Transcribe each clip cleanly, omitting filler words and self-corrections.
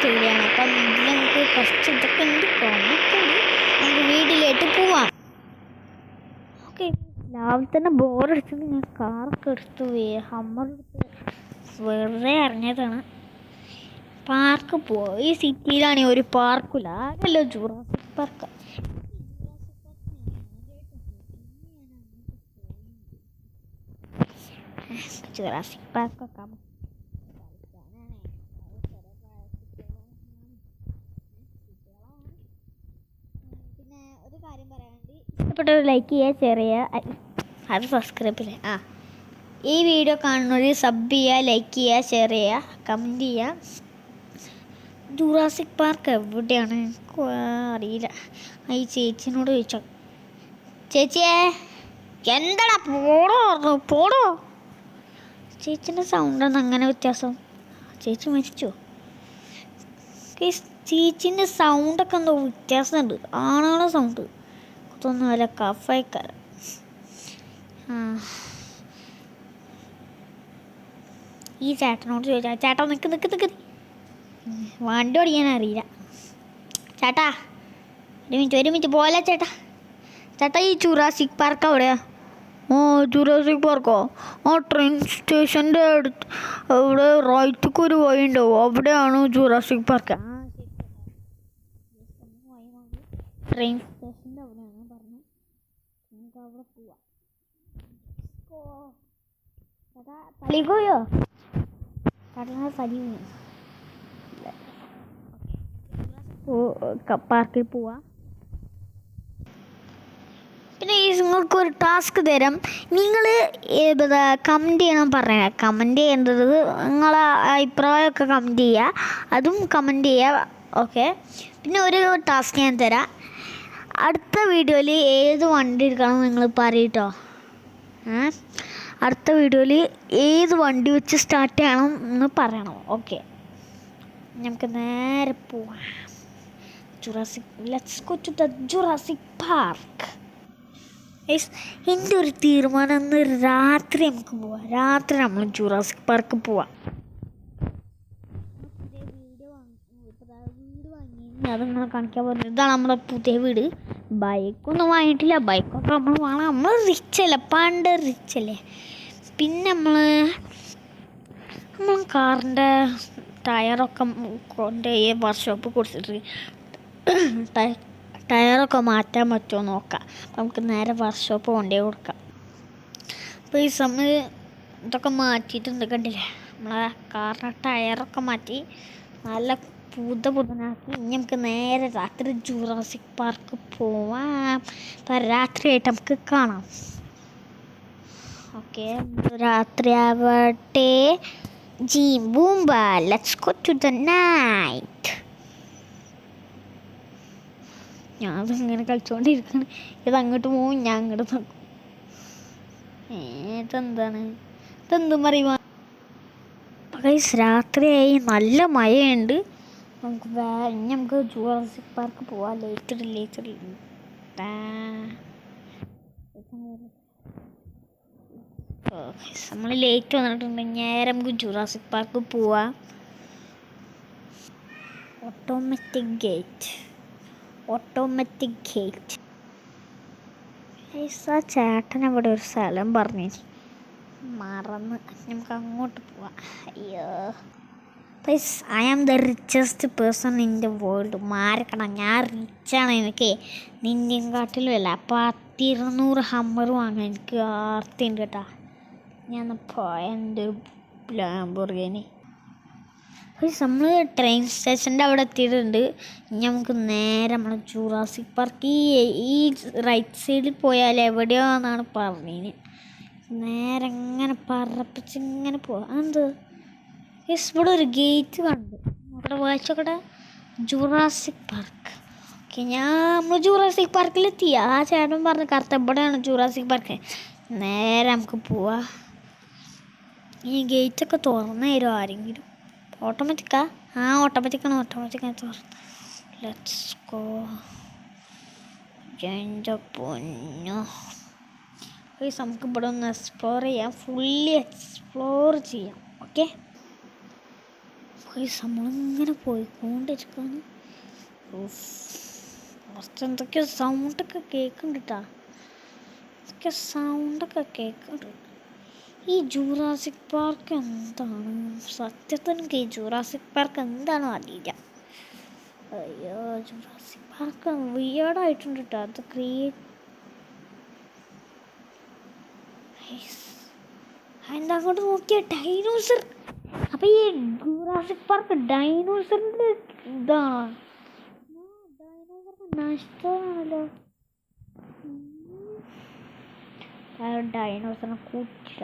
തേടിയാണ്. അപ്പം ഇതിൽ നമുക്ക് കുറച്ച് ഇതൊക്കെ ഉണ്ട് കോമിക്കുണ്ട്. നമുക്ക് വീട്ടിലേക്ക് പോവാം. ഓക്കെ, രാവിലെ തന്നെ ബോറടിച്ചത് ഞാൻ കാറൊക്കെ എടുത്തു ഹമ്മർ എടുത്ത് വെറുതെ ഇറങ്ങിയതാണ്. പാർക്ക് പോയി. ഈ സിറ്റിയിലാണെങ്കിൽ ഒരു പാർക്കില്ല, ആകല്ലോ ജുറാസിക് പാർക്ക്. ജുറാസിക് പാർക്കൊക്കെ പിന്നെ ഒരു കാര്യം പറയാനുണ്ട്, ഇഷ്ടപ്പെട്ടവർ ലൈക്ക് ചെയ്യുക, ഷെയർ ചെയ്യുക, അത് സബ്സ്ക്രൈബ് ചെയ്യുക. ഈ വീഡിയോ കാണുന്നവർ സബ് ചെയ്യുക, ലൈക്ക് ചെയ്യുക, ഷെയർ ചെയ്യുക, കമൻറ്റ് ചെയ്യുക. ജുറാസിക് പാർക്ക് എവിടെയാണ് എനിക്ക് അറിയില്ല. ഈ ചേച്ചിനോട് ചോദിച്ചോ. ചേച്ചിയെ എന്താടാ പോടോ. ചേച്ചിൻ്റെ സൗണ്ടാണ് അങ്ങനെ വ്യത്യാസം. ചേച്ചി മരിച്ചോ? ചേച്ചീൻ്റെ സൗണ്ടൊക്കെ എന്തോ വ്യത്യാസമുണ്ട്. ആണുങ്ങളുടെ സൗണ്ട് അതൊന്നുമല്ല, കഫയക്കാരൻ. ഈ ചേട്ടനോട് ചോദിച്ചാൽ ചേട്ടാ നിൽക്ക് വണ്ടി ഓടിക്കാൻ അറിയില്ല. ചേട്ടാ ഒരു മിനിറ്റ് പോലെ ചേട്ടാ ഈ ജുറാസിക് പാർക്ക് എവിടെയാ? ജുറാസിക് പാർക്കോ? ട്രെയിൻ സ്റ്റേഷൻ്റെ അടുത്ത് അവിടെ റൈറ്റൊക്കെ ഒരു വഴി ഉണ്ടാവും, അവിടെയാണ് ജുറാസിക് പാർക്ക്. ട്രെയിൻ സ്റ്റേഷൻ്റെ അവിടെയാണ് പറഞ്ഞു. നമുക്ക് അവിടെ പോവാം. ചേട്ടാ പള്ളി പോയോ? ചേട്ടാ പള്ളി പാർക്കിൽ പോവാം. പിന്നെ നിങ്ങൾക്കൊരു ടാസ്ക് തരാം. നിങ്ങൾ കമൻറ്റ് ചെയ്യണം പറയാം. കമൻറ്റ് ചെയ്യേണ്ടത് നിങ്ങളെ അഭിപ്രായമൊക്കെ കമൻറ്റ് ചെയ്യുക, അതും കമൻറ്റ് ചെയ്യുക. ഓക്കെ, പിന്നെ ഒരു ടാസ്ക് ഞാൻ തരാം. അടുത്ത വീഡിയോയിൽ ഏത് വണ്ടി എടുക്കണം നിങ്ങൾ പറയട്ടോ. അടുത്ത വീഡിയോയിൽ ഏത് വണ്ടി വെച്ച് സ്റ്റാർട്ട് ചെയ്യണം എന്ന് പറയണം. ഓക്കെ, നമുക്ക് നേരെ പോവാം. Let's go to the Jurassic Park. എൻ്റെ ഒരു തീരുമാനം, ഇന്ന് രാത്രി നമുക്ക് പോവാം. രാത്രി നമ്മൾ ജുറാസിക് പാർക്ക് പോവാം. വീട് വാങ്ങി അത് നിങ്ങൾ കാണിക്കാൻ പോകുന്നത്. ഇതാണ് നമ്മുടെ പുതിയ വീട്. ബൈക്കൊന്നും വാങ്ങിയിട്ടില്ല. ബൈക്കൊക്കെ നമ്മൾ വാങ്ങണം. നമ്മൾ റിച്ചല്ലേ, പണ്ട് റിച്ചല്ലേ. പിന്നെ നമ്മൾ കാറിൻ്റെ ടയറൊക്കെ കൊണ്ട് വർക്ക്ഷോപ്പ് കൊടുത്തിട്ട് ടയറൊക്കെ മാറ്റാൻ പറ്റുമോ നോക്കാം. അപ്പം നമുക്ക് നേരെ വർക്ക്ഷോപ്പ് കൊണ്ടുപോയി കൊടുക്കാം. അപ്പോൾ ഈ സമയം ഇതൊക്കെ മാറ്റിയിട്ടുണ്ട്, കണ്ടില്ലേ? നമ്മളെ കാറിൻ്റെ ടയറൊക്കെ മാറ്റി നല്ല പുതനാക്കി. ഇനി നമുക്ക് നേരെ രാത്രി ജുറാസിക് പാർക്ക് പോവാം. അപ്പം രാത്രിയായിട്ട് നമുക്ക് കാണാം. ഓക്കെ, രാത്രി ആവട്ടെ. ബൂംബ, let's go to the night. ഞാൻ അതിങ്ങനെ കളിച്ചുകൊണ്ടിരിക്കണം. ഇതങ്ങോട്ട് പോവും, ഞാൻ അങ്ങോട്ട് നോക്കും. ഇതെന്തും പറയുക. രാത്രിയായി, നല്ല മഴയുണ്ട്. നമുക്ക് ജുറാസിക് പാർക്ക് പോവാം. ലേറ്റർ നമ്മൾ ലേറ്റ് വന്നിട്ടുണ്ട്. നേരെ നമുക്ക് ജുറാസിക് പാർക്ക് പോവാം. Automatic gate. ആ ചേട്ടൻ അവിടെ ഒരു സ്ഥലം പറഞ്ഞു, മറന്ന്. നമുക്ക് അങ്ങോട്ട് പോവാം. അയ്യോ, I am the richest person in the world. മാരക്കണം, ഞാൻ റിച്ചാണ്. എനിക്ക് നിന്നെയും കാട്ടിലും അല്ല. 200 ഹമ്മർ വാങ്ങാൻ എനിക്ക് ആർത്തിയുണ്ട് കേട്ടോ. ഞാൻ എൻ്റെ ഒരു ലാംബോർഗിനി. നമ്മൾ ട്രെയിൻ സ്റ്റേഷൻ്റെ അവിടെ എത്തിയിട്ടുണ്ട്. ഇനി നമുക്ക് നേരെ നമ്മൾ ജുറാസിക് പാർക്ക് ഈ റൈറ്റ് സൈഡിൽ പോയാൽ എവിടെയോ എന്നാണ് പറഞ്ഞത്. നേരെ ഇങ്ങനെ പറപ്പിച്ച് ഇങ്ങനെ പോവാം. എന്ത് ഇവിടെ ഒരു ഗേറ്റ് കണ്ടു, അവിടെ വായിച്ചോക്കട്ടെ, ജുറാസിക് പാർക്ക്. ഓക്കെ, നമ്മൾ ജുറാസിക് പാർക്കിലെത്തി. ആ ചേട്ടൻ പറഞ്ഞ കറുത്ത എവിടെയാണ് ജുറാസിക് പാർക്ക്. നേരെ നമുക്ക് പോവാം. ഈ ഗേറ്റൊക്കെ തുറന്നു തരുമോ ആരെങ്കിലും? ഓട്ടോമാറ്റിക്കാ? ഓട്ടോമാറ്റിക്കാണ് തുറന്നു. Let's go. എൻ്റെ പൊന്നോ, നമുക്ക് ഇവിടെ ഒന്ന് എക്സ്പ്ലോർ ചെയ്യാം. ഫുള്ളി എക്സ്പ്ലോർ ചെയ്യാം. ഓക്കെ, നമ്മളിങ്ങനെ പോയിക്കൊണ്ടിരിക്കാണ്. കുറച്ച് എന്തൊക്കെയോ സൗണ്ടൊക്കെ കേൾക്കുന്നുണ്ട് കേട്ടാ. എന്തൊക്കെ സൗണ്ടൊക്കെ കേൾക്കുന്നുണ്ട്. ഈ ജൂറാസിക് പാർക്ക് എന്താണ്? സത്യത്തിൽ എനിക്ക് ഈ ജൂറാസിക് പാർക്ക് എന്താണെന്ന് അറിയില്ല. അയ്യോ, ജൂറാസിക് പാർക്ക് വിയേർഡായിട്ടുണ്ട് കേട്ടോ. അത് എന്താ അങ്ങോട്ട് നോക്കിയ ഡൈനോസർ. അപ്പം ഈ ജൂറാസിക് പാർക്ക് ഡൈനോസറിൻ്റെ ഇതാണ്. ഡൈനോസറിന് നഷ്ടമാണല്ലോ. ഡൈനോസറിനെ കൂട്ടില്ല.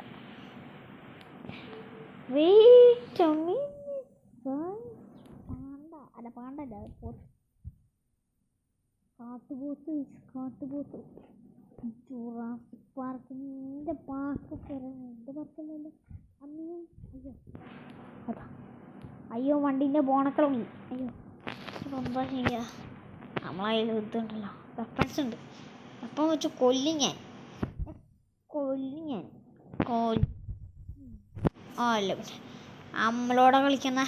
പാണ്ടല്ല കാട്ടുപോത്ത്. ജൂറാസിക് പാർക്കിൻ്റെ പാർക്കൊക്കെ എൻ്റെ പാർക്കല്ലല്ലോ. അയ്യോ വണ്ടീൻ്റെ ബോണക്കളി. അയ്യോ എന്താ ചെയ്യുക? നമ്മളതിൽ ഇതുണ്ടല്ലോ, വെപ്പൺസ് ഉണ്ട്. വെപ്പൺ വെച്ച് കൊല്ലും ഞാൻ. അല്ല പിന്നെ നമ്മളോടെ കളിക്കുന്ന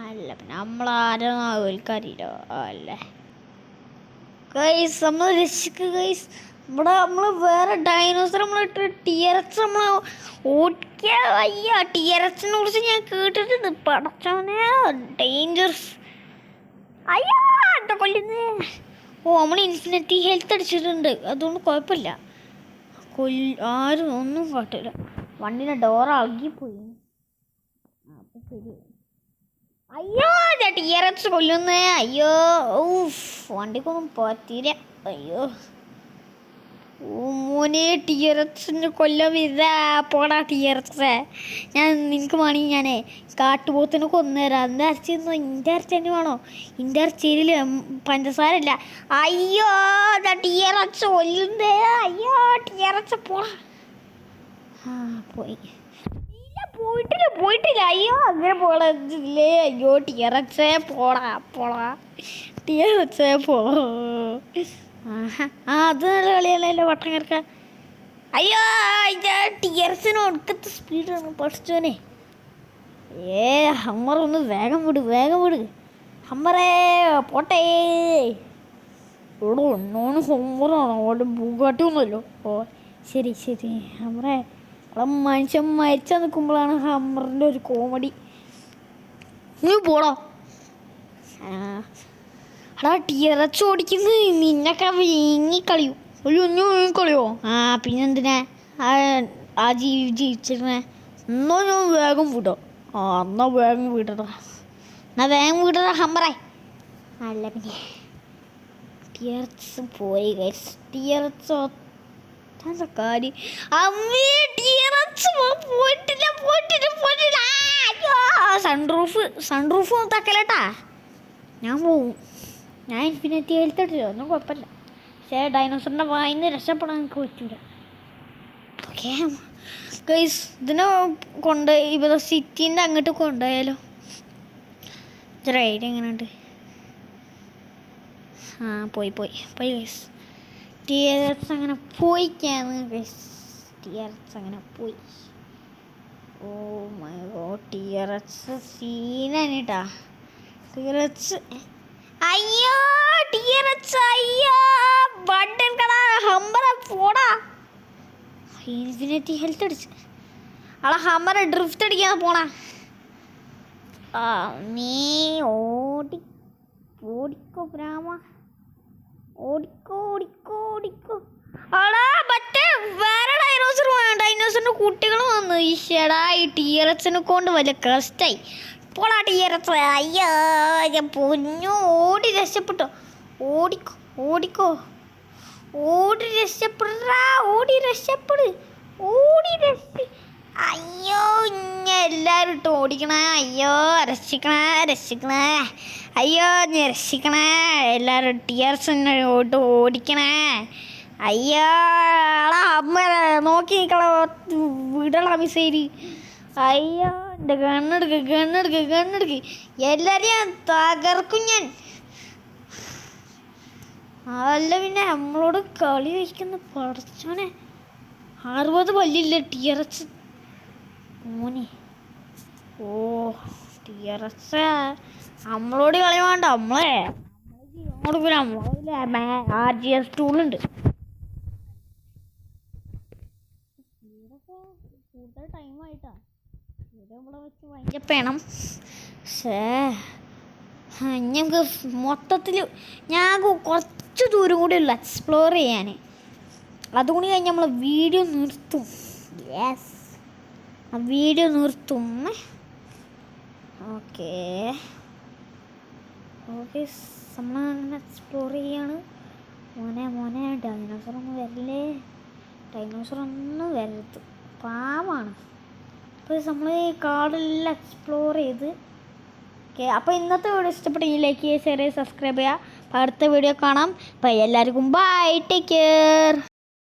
അല്ല പിന്നെ നമ്മളാരും അവൽക്കറിയില്ലോ അല്ലേ ഗൈസ്. നമ്മൾ രക്ഷിക്കുക ഗൈസ്. ഇവിടെ നമ്മൾ വേറെ ഡൈനോസർ നമ്മളിട്ട് ടിയറക്സ് നമ്മൾ ഓടിക്കുക. അയ്യ, ടിയറക്സിനെ കുറിച്ച് ഞാൻ കേട്ടിട്ടുണ്ട്. പടച്ചോനെ ഡേഞ്ചറസ്. അയ്യോ എന്താ കൊല്ലുന്നേ. നമ്മൾ ഇൻഫിനിറ്റി ഹെൽത്ത് അടിച്ചിട്ടുണ്ട്, അതുകൊണ്ട് കുഴപ്പമില്ല. ആരും ഒന്നും കാട്ടില്ല. വണ്ടിയുടെ ഡോർ അളകിപ്പോയി. അപ്പം ശരി. അയ്യോ ടിയറക്സ് കൊല്ലുന്നേ. അയ്യോ വണ്ടിക്കൊന്നും പറ്റില്ല. അയ്യോ മോനെ ടിയറക്സിന് കൊല്ലം ഇതാ. പോടാ ടിയറക്സേ. ഞാൻ നിനക്ക് വേണമെങ്കിൽ ഞാനേ കാട്ടുപോത്തിനെ കൊന്നുതരാം. എൻ്റെ അരച്ചിരുന്നോ? ഇൻ്റെ അരച്ചെന്നെ വേണോ? ഇൻ്റെ അരച്ചിയിൽ പഞ്ചസാര ഇല്ല. അയ്യോ ടിയറക്സ് കൊല്ലുന്നേ. അയ്യോ ടിയറക്സ് പോടാ. പോയി. പോയിട്ടില്ല. അയ്യോ അങ്ങനെ പോടല്ലേ. അയ്യോ ടിയറക്സേ പോടാ. ടിയറക്സേ പോ. അത് നല്ല കളിയല്ലോ വട്ടം കിടക്കാൻ. അയ്യോ ടിയറക്സിന് ഒടുക്കത്തെ സ്പീഡാണ് പഠിച്ചോനെ. ഹമ്മർ ഒന്ന് വേഗം വിട്. ഹമ്മറേ പോട്ടേ. ഇവിടെ ഒന്നോന്ന് ഹമ്മറാണോ? അവിടെ ബുഗാട്ടി ഒന്നുമല്ലോ. ശരി ഹമ്മറേ. മനുഷ്യൻ മരിച്ച നിൽക്കുമ്പോഴാണ് ഹമ്മറിൻ്റെ ഒരു കോമഡി. നീ പോടോ. എടാ ടിയറക്സ് ഓടിക്കുന്നത് നിന്നൊക്കെ വീങ്ങിക്കളിയോ? കളിയോ? പിന്നെന്തിനാ ആ ജീവിച്ചിരുന്നേ? എന്നാ ഞാൻ വേഗം വിടാം. എന്നാ വേഗം വിടടാ ഹമ്മറേ. അല്ല പിന്നെ ടിയറക്സ് പോയി ഗൈസ്. ടിയറക്സ് കാര്യം പോയിട്ടില്ല. സൺറൂഫ് തക്കലട്ടാ. ഞാൻ പോവും. ഞാൻ ഇൻഫിനിറ്റി ഹെൽത്ത് അടിച്ചോ, ഒന്നും കുഴപ്പമില്ല. പക്ഷേ ഡൈനോസറിൻ്റെ വായിന്ന് രക്ഷപ്പെടാൻ എനിക്ക് പറ്റില്ല. ഓക്കെ ഗൈസ്, ഇതിനെ കൊണ്ട് ഇവിടെ സിറ്റീൻ്റെ അങ്ങോട്ട് കൊണ്ടുപോയാലോ? ഇതൊരു ഐഡിയ എങ്ങനെയുണ്ട്? പോയി ഗൈസ്. ടിയറക്സ് അങ്ങനെ പോയിക്കാന്ന് ഗൈസ്. ടിയറക്സ് അങ്ങനെ പോയി. ഓ മൈ ഗോഡ്, ടിയറക്സ് സീനാണ് കേട്ടാ. ടിയറക്സ് അയ്യോ ബട്ടൺ കടാ ഹമ്മറ പോടാ. ഇൻഫിനിറ്റി ഹെൽത്ത് അടിച്ച് ആളെ ഹമ്മറ ഡ്രിഫ്റ്റ് അടിക്കാതെ പോണാ. നീ ഓടിക്കോ ബ്രാമ. ഓടിക്കോ. ആടാ മറ്റേ വേറെ ഡൈനോസറിന്റെ കുട്ടികൾ വന്നു. ഈശ്വടാ, ഈ ടിയറക്സിനെ കൊണ്ട് വലിയ കഷ്ടായി. പോടാ ടിയറക്സ്. അയ്യോ ഞാൻ പൊന്നു. ഓടി രക്ഷപ്പെട്ടോ. ഓടിക്കോ. അയ്യോ എല്ലാവരും ഇട്ട് ഓടിക്കണേ. അയ്യോ രക്ഷിക്കണേ. അയ്യോ രക്ഷിക്കണേ. എല്ലാവരും ടിയറക്സിനെ ഓടിക്കണേ. അയ്യോ അമ്മ നോക്കി നിൽക്കളോ. വിടള മിസൈല്. അയ്യോ എൻ്റെ ഗണ്ണെടുക്ക്. എല്ലാവരെയും ഞാൻ തകർക്കും ഞാൻ. അല്ല പിന്നെ നമ്മളോട് കളി വയ്ക്കുന്ന പടച്ചോനെ. 60 പല്ലില്ല ടിയറക്സ് മോനെ. ടിയറസ് നമ്മളോട് കളി വേണ്ട. നമ്മളെ RGS ടൂളുണ്ട്. കൂടുതൽ ടൈമായിട്ടാ ഇവിടെ വെച്ച് വൈകിയപ്പേണം. പക്ഷേ ഞങ്ങൾക്ക് മൊത്തത്തിൽ ഞങ്ങൾക്ക് കുറച്ച് ദൂരം കൂടി ഉള്ളു എക്സ്പ്ലോർ ചെയ്യാൻ. അതുകൊണ്ട് കഴിഞ്ഞ് നമ്മൾ വീഡിയോ നിർത്തും. യെസ്, ആ വീഡിയോ നിർത്തും. ഓക്കെ നമ്മളങ്ങനെ എക്സ്പ്ലോർ ചെയ്യാണ്. മോനെ ഡൈനോസർ ഒന്നും വരില്ലേ, ഡൈനോസർ ഒന്നും വരരുത്, പാവാണ്. അപ്പോൾ നമ്മൾ ഈ കാടെല്ലാം എക്സ്പ്ലോർ ചെയ്ത്. ഓക്കെ, അപ്പോൾ ഇന്നത്തെ വീഡിയോ ഇഷ്ടപ്പെട്ടെങ്കിൽ ലൈക്ക് ചെയ്യുക, ഷെയർ ചെയ്യുക, സബ്സ്ക്രൈബ് ചെയ്യുക. അപ്പോൾ അടുത്ത വീഡിയോ കാണാം. അപ്പോൾ എല്ലാവർക്കും ബൈ, ടേക്ക് കെയർ.